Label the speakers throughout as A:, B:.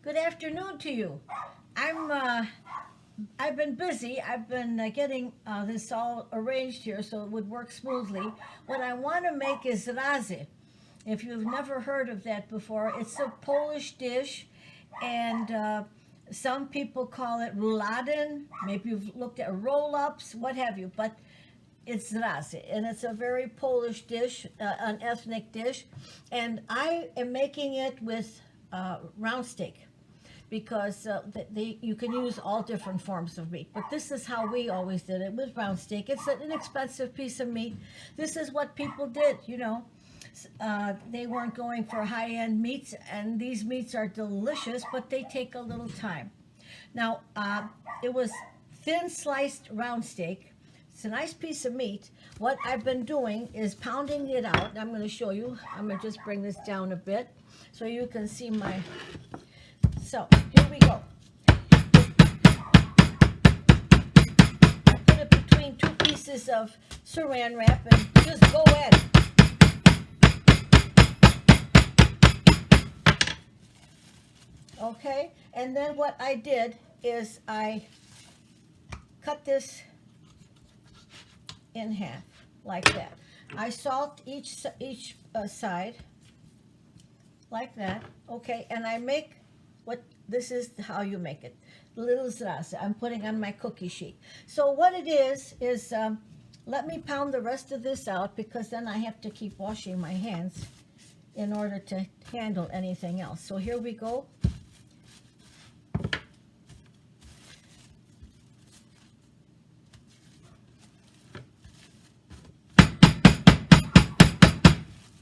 A: Good afternoon to you. I've been busy. I've been getting this all arranged here so it would work smoothly. What I want to make is Zrazy. If you've never heard of that before, it's a Polish dish, and some people call it rouladen. Maybe you've looked at roll-ups, what have you. But it's Zrazy, and it's a very Polish dish, an ethnic dish, and I am making it with round steak because you can use all different forms of meat. But this is how we always did it with round steak. It's an inexpensive piece of meat. This is what people did, you know. They weren't going for high-end meats, and these meats are delicious, but they take a little time. Now, it was thin sliced round steak. It's a nice piece of meat. What I've been doing is pounding it out. I'm going to show you. I'm going to just bring this down a bit so you can see my... So, here we go. I put it between two pieces of saran wrap and just go at it. Okay, and then what I did is I cut this in half like that. I salt each side like that. Okay, and I make what this is how you make it. Little zrazy I'm putting on my cookie sheet. So what it is let me pound the rest of this out because then I have to keep washing my hands in order to handle anything else. So here we go.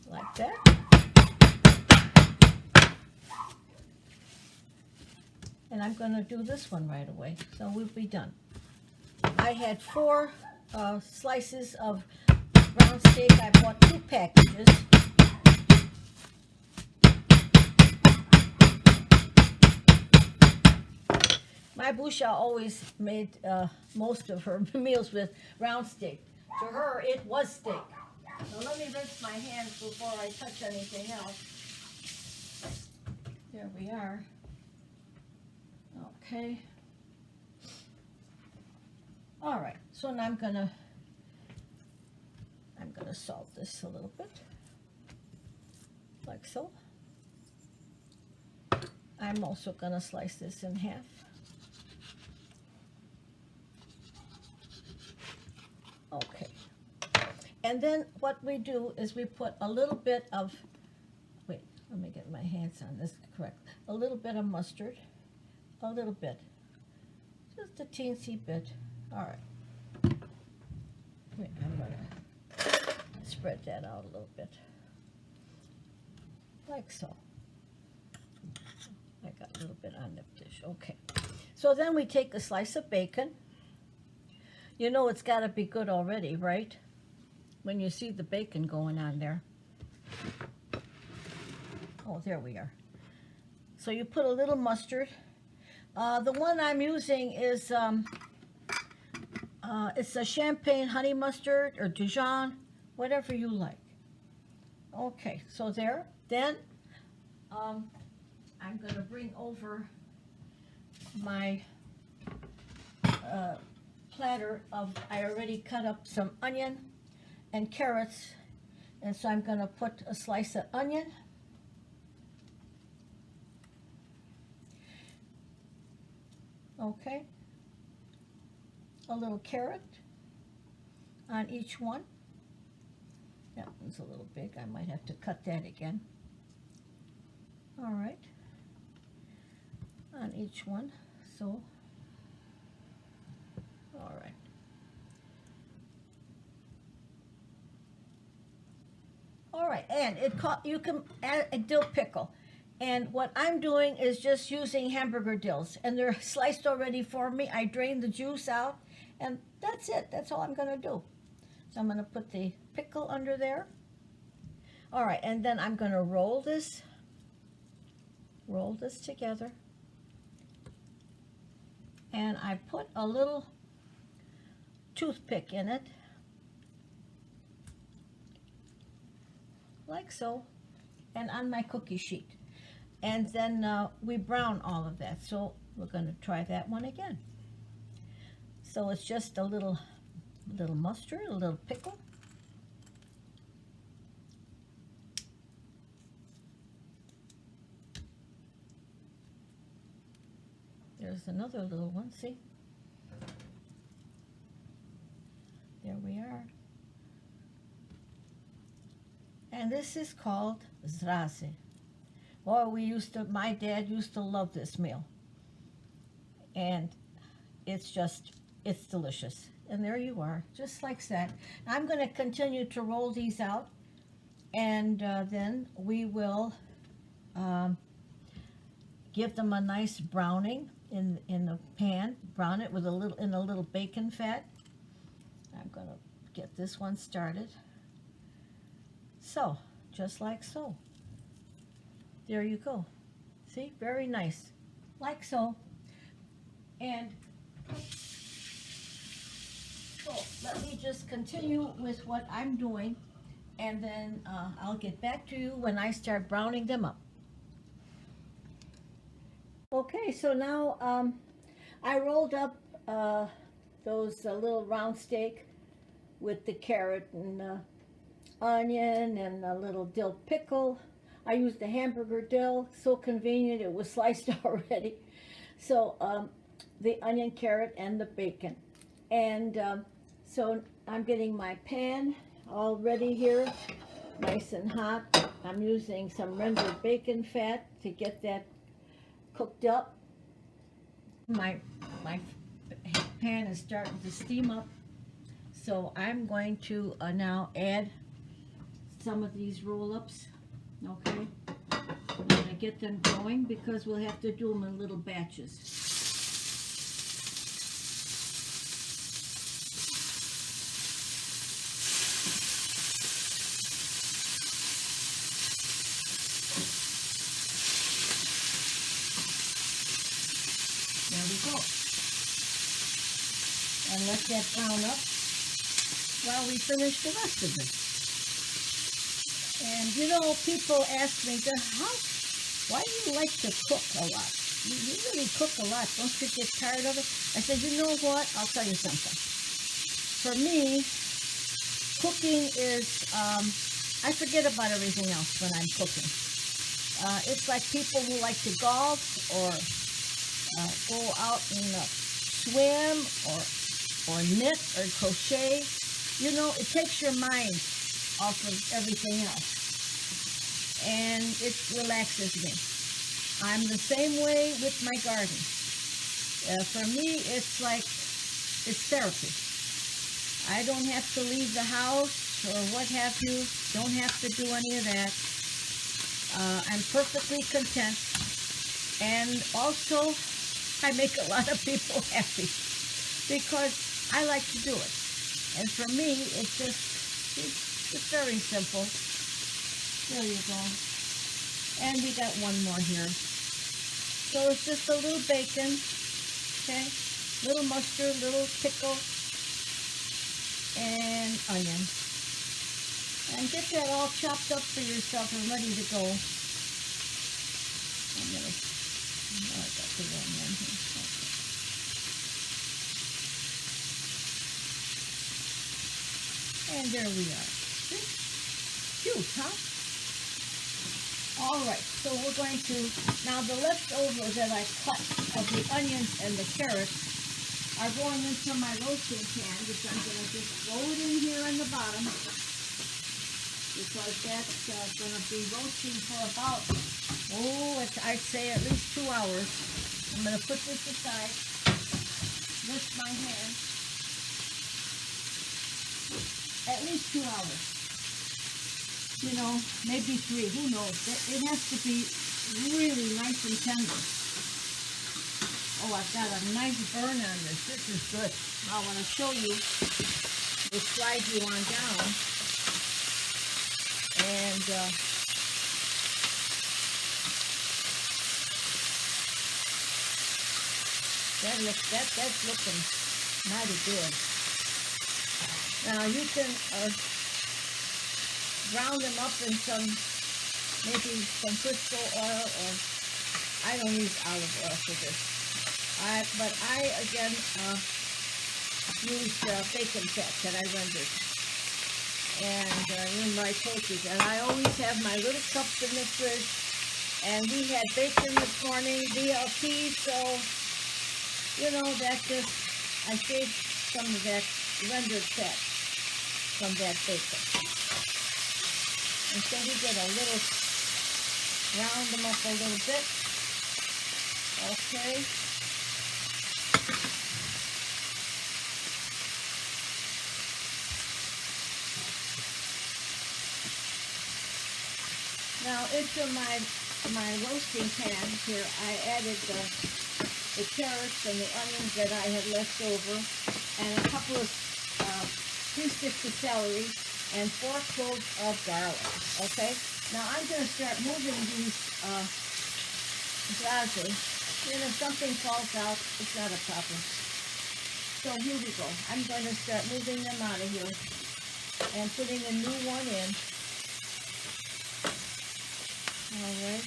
A: Like that. And I'm going to do this one right away, so we'll be done. I had 4 slices of round steak. I bought 2 packages. My Busha always made most of her meals with round steak. To her, it was steak. So let me rinse my hands before I touch anything else. There we are. Okay. All right. So now I'm gonna salt this a little bit, like so. I'm also gonna slice this in half. Okay. And then what we do is we put a little bit of, wait, let me get my hands on this correct. A little bit of mustard, a little bit, just a teensy bit. All right. Wait, I'm gonna spread that out a little bit, like so. I got a little bit on the dish. Okay. So then we take a slice of bacon. You know it's got to be good already, right? When you see the bacon going on there. Oh, there we are. So you put a little mustard. The one I'm using is, it's a champagne honey mustard or Dijon, whatever you like. Okay, so there. Then I'm going to bring over my platter of, I already cut up some onion and carrots, and so I'm going to put a slice of onion, okay, a little carrot on each one. That one's a little big, I might have to cut that again. All right, on each one, so, all right. All right, and you can add a dill pickle. And what I'm doing is just using hamburger dills, and they're sliced already for me. I drain the juice out, and that's it. That's all I'm going to do. So I'm going to put the pickle under there. All right, and then I'm going to roll this together. And I put a little toothpick in it, like so, and on my cookie sheet. and then we brown all of that. So we're going to try that one again. So it's just a little mustard, a little pickle. There's another little one, see? There we are. And this is called Zrazy. Well, my dad used to love this meal. And it's delicious. And there you are, just like that. I'm going to continue to roll these out, and then we will give them a nice browning in the pan. Brown it with a little bacon fat. I'm going to get this one started. So, just like so. There you go. See, very nice, like so. And so let me just continue with what I'm doing, and then I'll get back to you when I start browning them up. Okay, so now I rolled up those little round steak with the carrot and onion and a little dill pickle. I used the hamburger dill, so convenient, it was sliced already. So the onion, carrot, and the bacon. And so I'm getting my pan all ready here, nice and hot. I'm using some rendered bacon fat to get that cooked up. My pan is starting to steam up, so I'm going to now add some of these roll-ups. Okay, I'm going to get them going because we'll have to do them in little batches. There we go. And let that brown up while we finish the rest of it. And you know, people ask me, why do you like to cook a lot? You really cook a lot. Don't you get tired of it? I said, you know what? I'll tell you something. For me, cooking is, I forget about everything else when I'm cooking. It's like people who like to golf or go out and swim or knit or crochet. You know, it takes your mind off of everything else, and it relaxes me. I'm the same way with my garden. For me, it's like, it's therapy. I don't have to leave the house or what have you. Don't have to do any of that. I'm perfectly content, and also I make a lot of people happy because I like to do it. And for me, it's very simple. There you go. And we got one more here. So it's just a little bacon, okay? Little mustard, little pickle, and onion. And get that all chopped up for yourself and ready to go. I got the wrong one here. Okay. And there we are. Cute, huh? All right, so we're going to, now the leftovers that I cut of the onions and the carrots are going into my roasting pan, which I'm going to just throw it in here on the bottom, because that's going to be roasting for about, I'd say at least 2 hours. I'm going to put this aside, lift my hand, at least 2 hours. You know, maybe 3, who knows? It has to be really nice and tender. Oh, I've got a nice burn on this. This is good. I want to show you. We'll slide you on down. And that's looking mighty good. Now you can brown them up in some maybe some Crisco oil, or I don't use olive oil for this. But I again use bacon fat that I rendered. And remember I told you that I always have my little cups in the fridge. And we had bacon this morning, BLT, so, you know, that just, I saved some of that rendered fat from that bacon. And so we get a little, round them up a little bit. Okay. Now into my roasting pan here, I added the carrots and the onions that I had left over, and a couple of 3 sticks of celery, and 4 cloves of garlic. Okay. Now I'm going to start moving these Zrazy. And if something falls out, it's not a problem. So here we go. I'm going to start moving them out of here and putting a new one in. All right.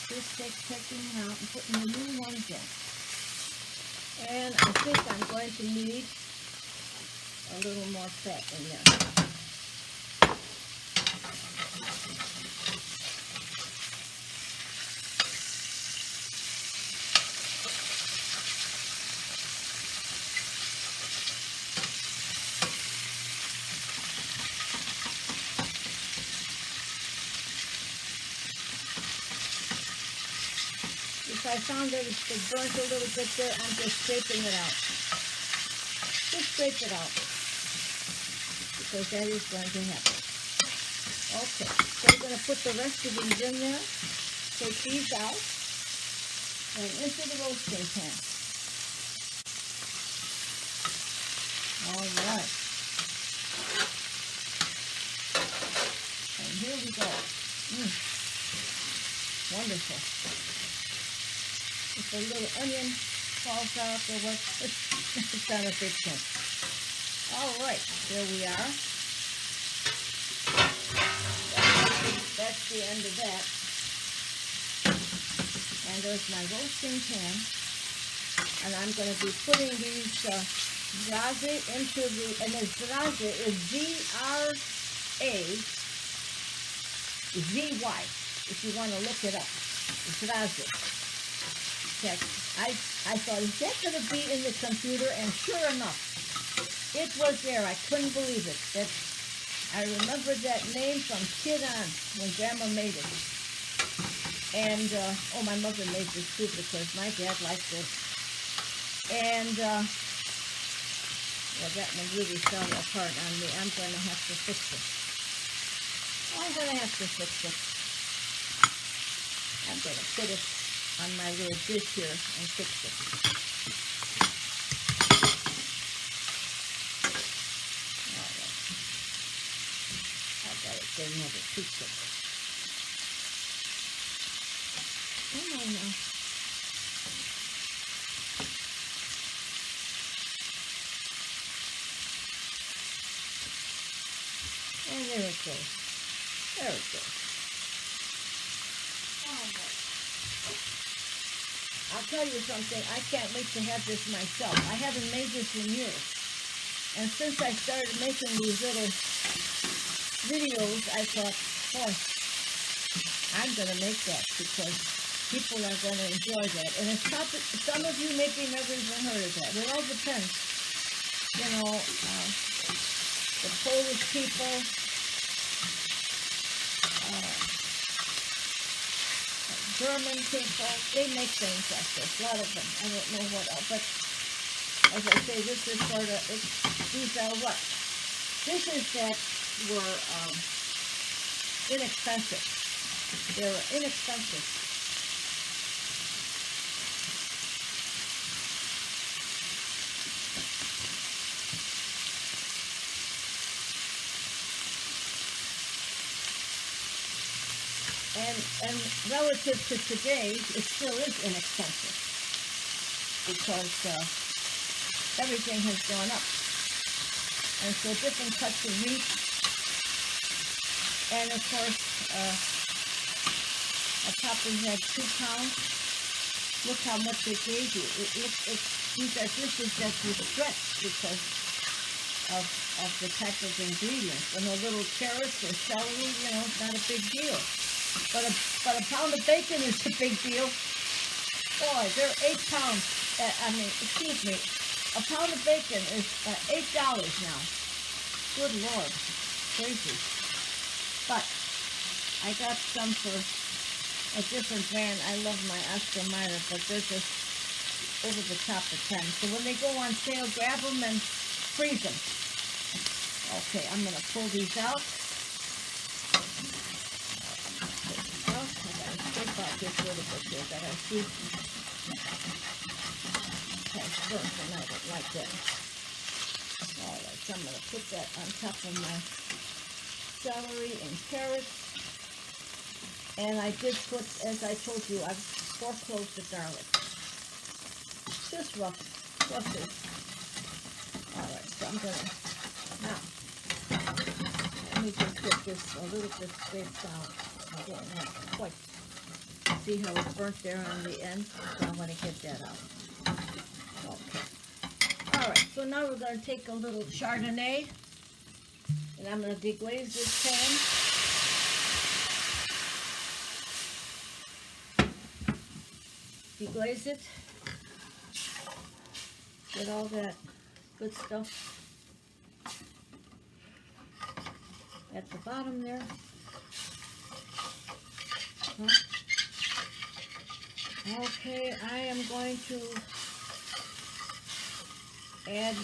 A: Just taking them out and putting the new ones in. And I think I'm going to need a little more fat in there. If I found that it burnt a little bit there, I'm just scraping it out. Just scrape it out, because that is going to happen. Okay, so we're going to put the rest of these in there. Take these out and into the roasting pan. All right. And here we go. Wonderful. If a little onion falls out or what, it's not a big thing. All right, there we are. That's the end of that. And there's my roasting pan. And I'm going to be putting these Zrazy into the, and the Zrazy is Z-R-A-Z-Y, if you want to look it up. Zrazy. I thought, is that going to be in the computer? And sure enough, it was there. I couldn't believe it. I remembered that name from kid on when Grandma made it. And, my mother made this too because my dad liked this. And, well, that one really fell apart on me. I'm going to have to fix it. I'm going to have to fix it. I'm going to put it on my little dish here and fix it. All right. I got it there, never fix it. Come on now. And there it goes. There it goes. All right. I'll tell you something, I can't wait to have this myself. I haven't made this in years. And since I started making these little videos, I thought, boy, I'm going to make that because people are going to enjoy that. And it's not that, some of you maybe never even heard of that. It all depends. You know, the Polish people, German people, they make things like this, a lot of them. I don't know what else, but as I say, this is sort of, these are what? Dishes that were inexpensive. They were inexpensive. And relative to today, it still is inexpensive because everything has gone up. And so different cuts of meat. And of course, a topping had 2 pounds. Look how much it gave you. These are dishes that you stretch because of the type of ingredients. And the little carrots or celery, you know, it's not a big deal. But a pound of bacon is a big deal. Boy, they're 8 pounds. Excuse me, a pound of bacon is $8 now. Good Lord, crazy. But I got some for a different brand. I love my Oscar Mayer, but they're just over the top of 10. So when they go on sale, grab them and freeze them. Okay, I'm going to pull these out. I gotta scrape out this little bit here that I see. Okay, first, and I don't like that. Alright, so I'm going to put that on top of my celery and carrots. And I did put, as I told you, I've 4 cloves of garlic. Just roughly. Alright, so I'm going to, now, let me just get this a little bit scraped out. I don't have quite, see how it's burnt there on the end? So I'm going to get that out. Okay. Alright, so now we're going to take a little Chardonnay, and I'm going to deglaze this pan. Deglaze it. Get all that good stuff at the bottom there. Okay, I am going to add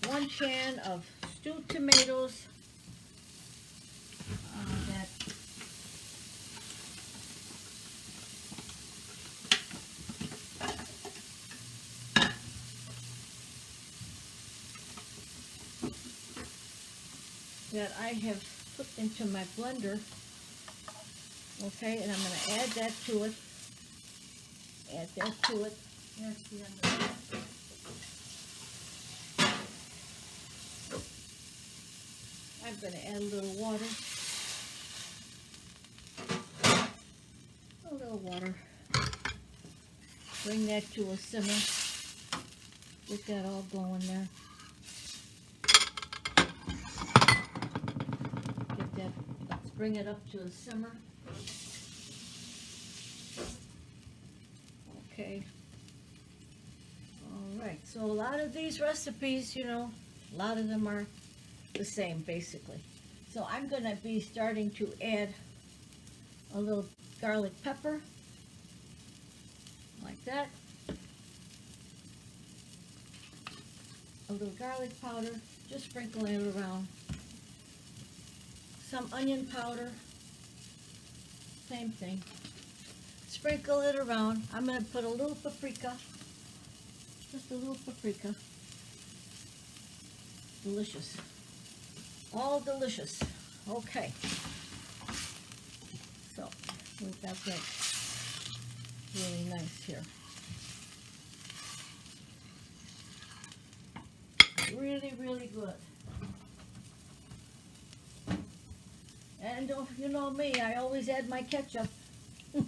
A: 1 can of stewed tomatoes that I have put into my blender. Okay, and I'm going to add that to it. Add that to it. There's the other one. I'm going to add a little water. A little water. Bring that to a simmer. Get that all going there. Get that, let's bring it up to a simmer. Okay. All right, so a lot of these recipes, you know, a lot of them are the same, basically. So I'm going to be starting to add a little garlic pepper, like that. A little garlic powder, just sprinkling it around. Some onion powder, same thing. Sprinkle it around. I'm going to put a little paprika, just a little paprika. Delicious. All delicious. Okay. So, we've got that really nice here. Really, really good. And you know me, I always add my ketchup. 2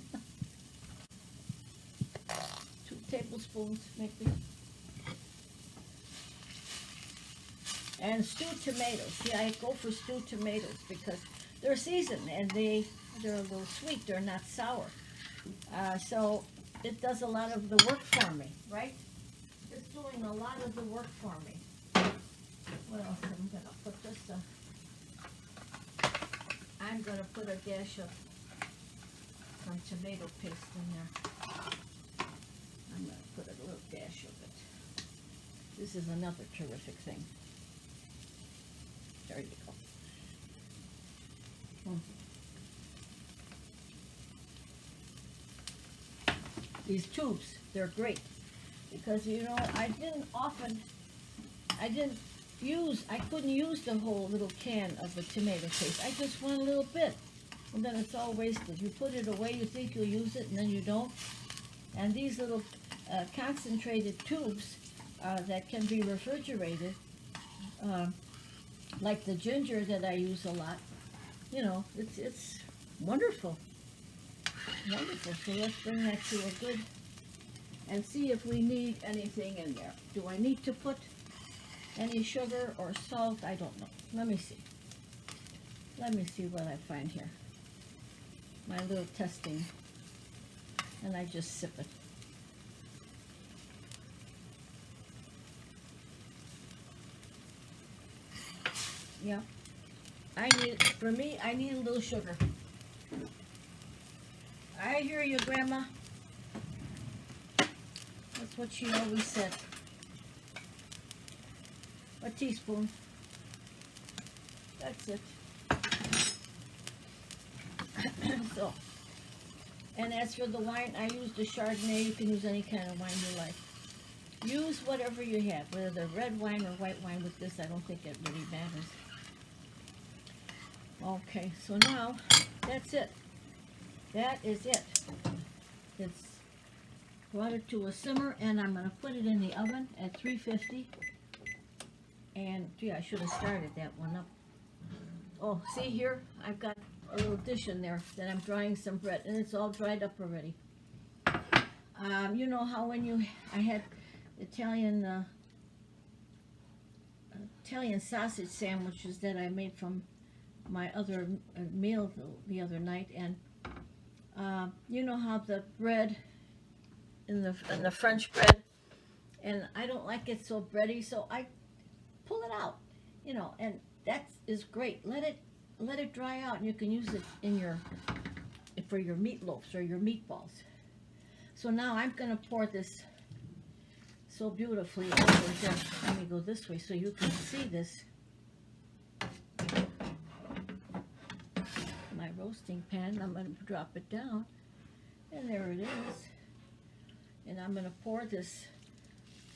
A: tablespoons, maybe. And stewed tomatoes. See, I go for stewed tomatoes because they're seasoned and they're a little sweet. They're not sour. So it does a lot of the work for me, right? It's doing a lot of the work for me. What else? I'm going to put this, I'm going to put a dash of some tomato paste in there. I'm going to put a little dash of it. This is another terrific thing. There you go. These tubes, they're great because, you know, I couldn't use the whole little can of the tomato paste. I just want a little bit, and then it's all wasted. You put it away, you think you'll use it, and then you don't. And these little concentrated tubes, that can be refrigerated, like the ginger that I use a lot. You know, it's wonderful, wonderful. So let's bring that to a good, and see if we need anything in there. Do I need to put any sugar or salt? I don't know. Let me see. Let me see what I find here. My little testing, and I just sip it. Yeah, for me, I need a little sugar. I hear you, Grandma. That's what she always said. A teaspoon. That's it. So, and as for the wine, I use the Chardonnay. You can use any kind of wine you like. Use whatever you have, whether red wine or white wine. With this, I don't think it really matters. Okay, so now, that's it. That is it. It's brought it to a simmer, and I'm going to put it in the oven at 350. And, gee, I should have started that one up. Oh, see here? I've got a little dish in there that I'm drying some bread, and it's all dried up already. You know how when I had Italian sausage sandwiches that I made from my other meal the other night, and you know how the bread in the French bread, and I don't like it so bready, so I pull it out, you know, and that is great. Let it dry out, and you can use it for your meatloaves or your meatballs. So now I'm going to pour this so beautifully over there. Let me go this way so you can see this. My roasting pan, I'm going to drop it down, and there it is. And I'm going to pour this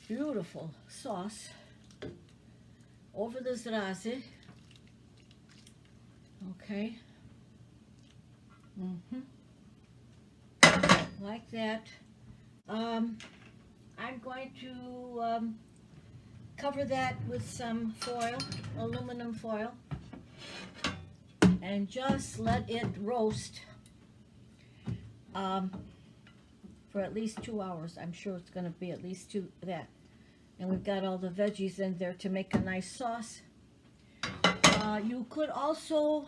A: beautiful sauce over the Zrazy. Okay. Like that. I'm going to cover that with some foil, aluminum foil, and just let it roast for at least 2 hours. I'm sure it's going to be at least that. And we've got all the veggies in there to make a nice sauce. You could also,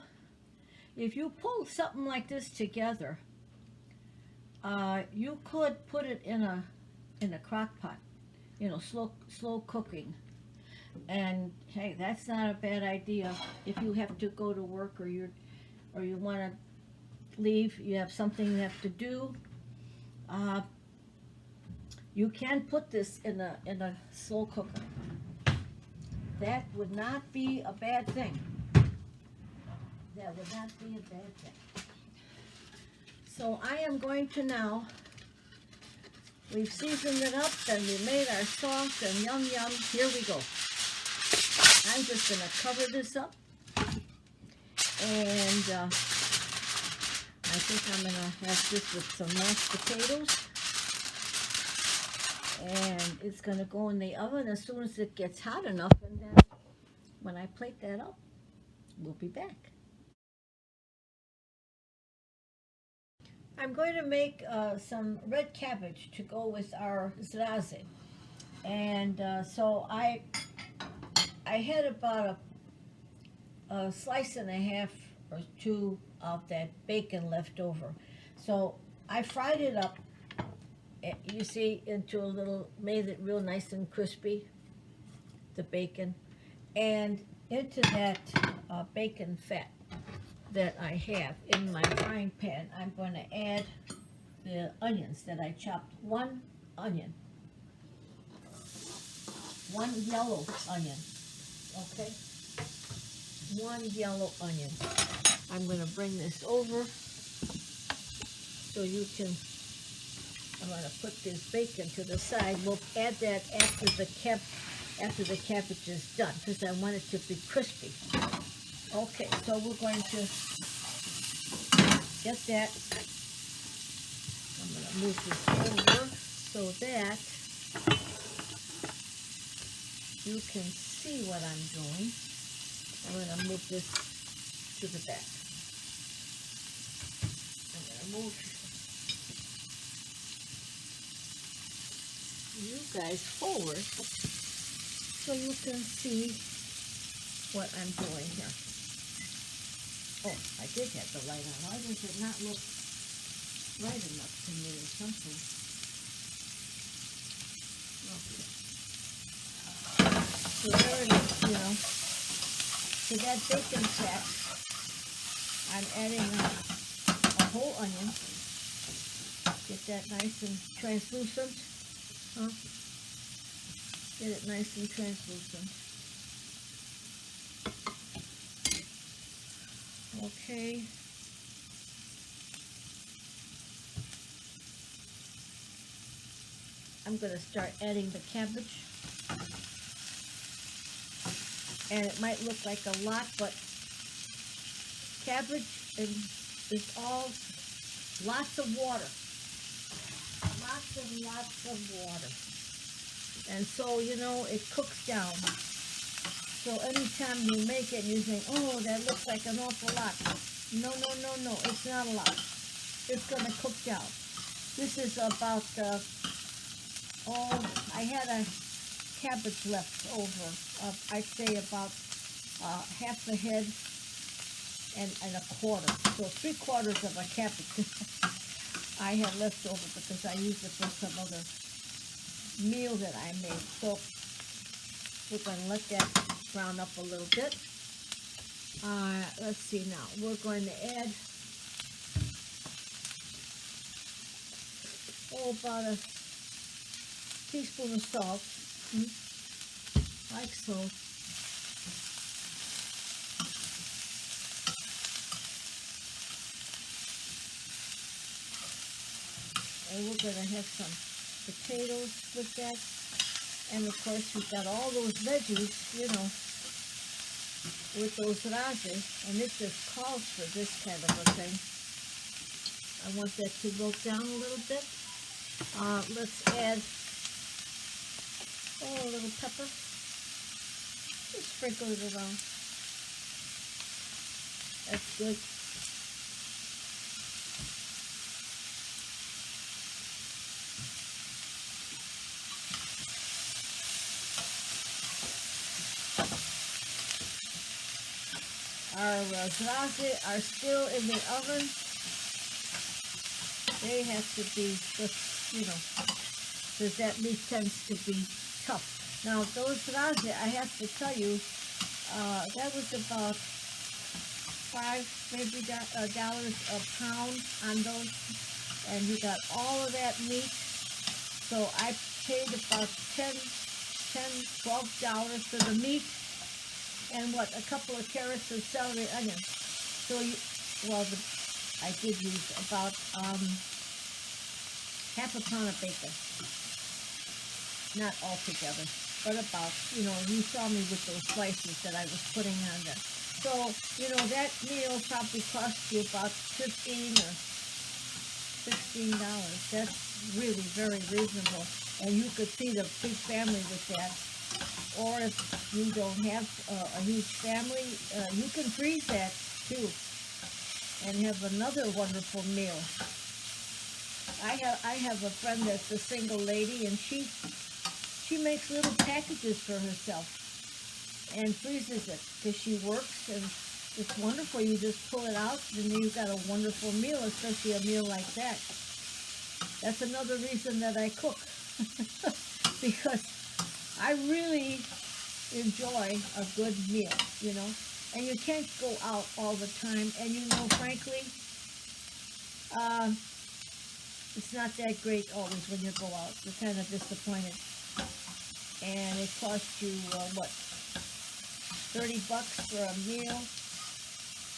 A: if you pull something like this together, you could put it in a crock pot, you know, slow cooking. And hey, that's not a bad idea if you have to go to work, or you want to leave, you have something you have to do. You can put this in a slow cooker. That would not be a bad thing. That would not be a bad thing. So I am going to now, we've seasoned it up, and we made our sauce, and yum yum, here we go. I'm just going to cover this up, and I think I'm going to have this with some mashed potatoes, and it's going to go in the oven as soon as it gets hot enough, and then when I plate that up, we'll be back. I'm going to make some red cabbage to go with our Zrazy, and so I had about a slice and a half or two of that bacon left over, so I fried it up, you see, into a little, made it real nice and crispy, the bacon, and into that bacon fat that I have in my frying pan, I'm going to add the onions that I chopped. One onion, one yellow onion, okay? One yellow onion. I'm going to bring this over so you can, I'm going to put this bacon to the side. We'll add that after the cabbage is done, because I want it to be crispy. Okay, so we're going to get that. I'm going to move this over so that you can see what I'm doing. I'm going to move this to the back. I'm going to move you guys forward so you can see what I'm doing here. Oh, I did have the light on. Why does it not look right enough to me or something? Okay. So there it is, you know. To that bacon fat, I'm adding a whole onion. Get that nice and translucent. Huh? Get it nice and translucent. Okay. I'm going to start adding the cabbage. And it might look like a lot, but cabbage is all lots of water. Lots of water. And so, you know, it cooks down. So anytime you make it and you think, oh, that looks like an awful lot. No, it's not a lot. It's going to cook down. This is about, I had a cabbage left over. I'd say about half a head and a quarter. So 3/4 of a cabbage I had left over because I used it for some other meal that I made. So we're going to let that brown up a little bit. Let's see now. We're going to add about a teaspoon of salt, like so. And we're going to have some potatoes with that. And of course, we've got all those veggies, you know, with those Zrazy. And it just calls for this kind of a thing. I want that to wilt down a little bit. Let's add a little pepper. Just sprinkle it around. That's good. Our Zrazy are still in the oven. They have to be just, you know, because that meat tends to be tough. Now, those Zrazy, I have to tell you, that was about $5 a pound on those, and you got all of that meat. So I paid about $12 for the meat, and a couple of carrots and celery, onion. So I did use about half a pound of bacon. Not all together, but about, you know, you saw me with those slices that I was putting on there. So, you know, that meal probably cost you about $15 or $16. That's really very reasonable. And you could feed a big family with that. Or if you don't have a huge family, you can freeze that too and have another wonderful meal. I have a friend that's a single lady, and she makes little packages for herself and freezes it because she works, and it's wonderful. You just pull it out and you've got a wonderful meal, especially a meal like that. That's another reason that I cook because I really enjoy a good meal, you know, and you can't go out all the time, and you know, frankly, it's not that great always when you go out. You're kind of disappointed. And it costs you, what, $30 for a meal,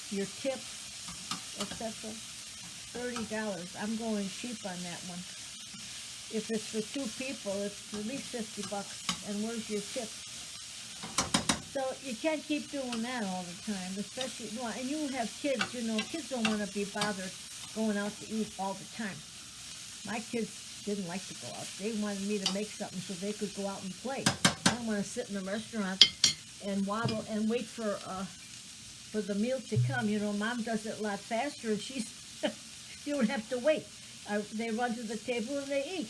A: your tip, etc. $30. I'm going cheap on that one. If it's for 2 people, it's at least $50. And where's your tip? So you can't keep doing that all the time, especially, well, and you have kids, you know, kids don't want to be bothered going out to eat all the time. My kids didn't like to go out. They wanted me to make something so they could go out and play. I don't want to sit in a restaurant and waddle and wait for the meal to come. You know, Mom does it a lot faster, and she's you don't have to wait. They run to the table and they eat.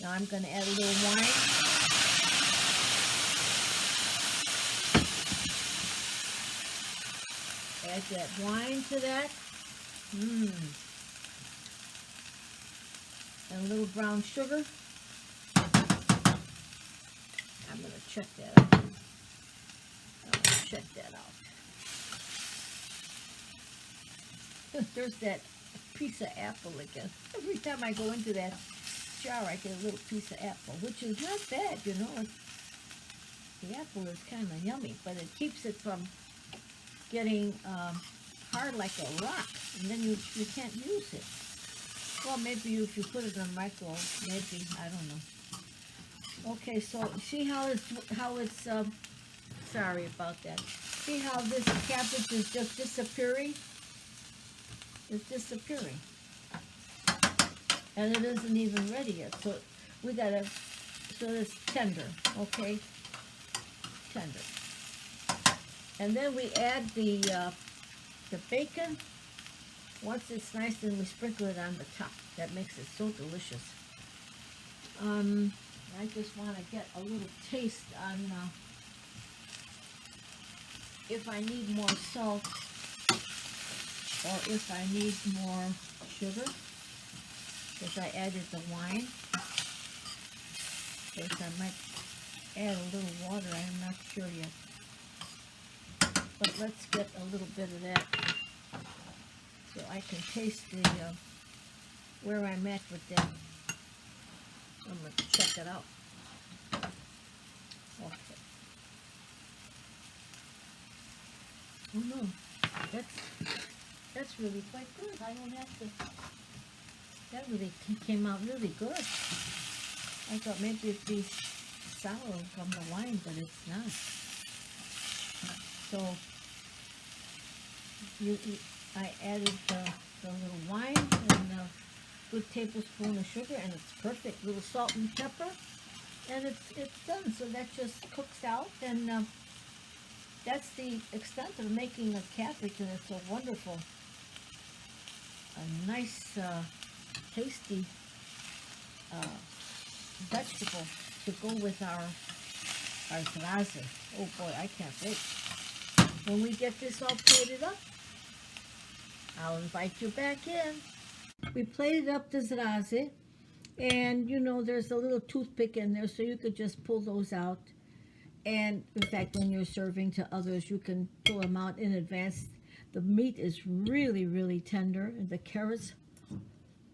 A: Now I'm going to add a little wine. Add that wine to that. And a little brown sugar. I'm going to check that out. Check that out. There's that piece of apple again. Every time I go into that jar, I get a little piece of apple, which is not bad, you know. The apple is kind of yummy, but it keeps it from getting hard like a rock, and then you can't use it. Well, maybe if you put it in a microwave, maybe, I don't know. Okay, so see how it's sorry about that. See how this cabbage is just disappearing? It's disappearing. And it isn't even ready yet. So we gotta, so it's tender, okay? Tender. And then we add the bacon. Once it's nice, then we sprinkle it on the top. That makes it so delicious. I just want to get a little taste on if I need more salt or if I need more sugar, because I added the wine. I guess I might add a little water, I'm not sure yet. But let's get a little bit of that so I can taste the where I'm at with that. I'm going to check it out. Okay. Oh no, that's really quite good. I don't have to, that really came out really good. I thought maybe it'd be sour from the wine, but it's not. So, I added the little wine and a good tablespoon of sugar, and it's perfect. A little salt and pepper, and it's done. So that just cooks out, and that's the extent of making a cabbage, and it's a wonderful, a nice, tasty vegetable to go with our zrazy. Oh boy, I can't wait. When we get this all plated up, I'll invite you back in. We plated up the zrazy, and you know there's a little toothpick in there, so you could just pull those out. And in fact, when you're serving to others, you can pull them out in advance. The meat is really, really tender, and the carrots,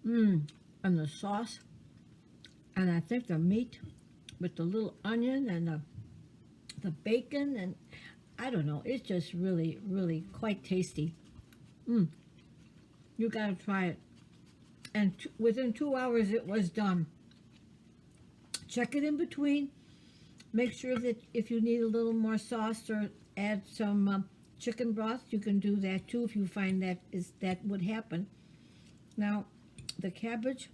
A: and the sauce, and I think the meat with the little onion and the bacon, and I don't know, it's just really, really quite tasty. You gotta try it. And within 2 hours, it was done. Check it in between. Make sure that if you need a little more sauce or add some chicken broth, you can do that too if you find that would happen. Now, the cabbage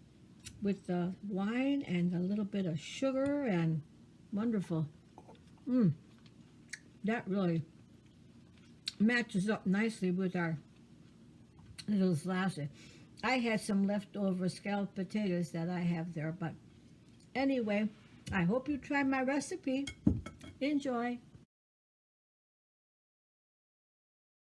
A: with the wine and a little bit of sugar, and wonderful. That really matches up nicely with our little zrazy. I had some leftover scalloped potatoes that I have there, but anyway, I hope you try my recipe. Enjoy.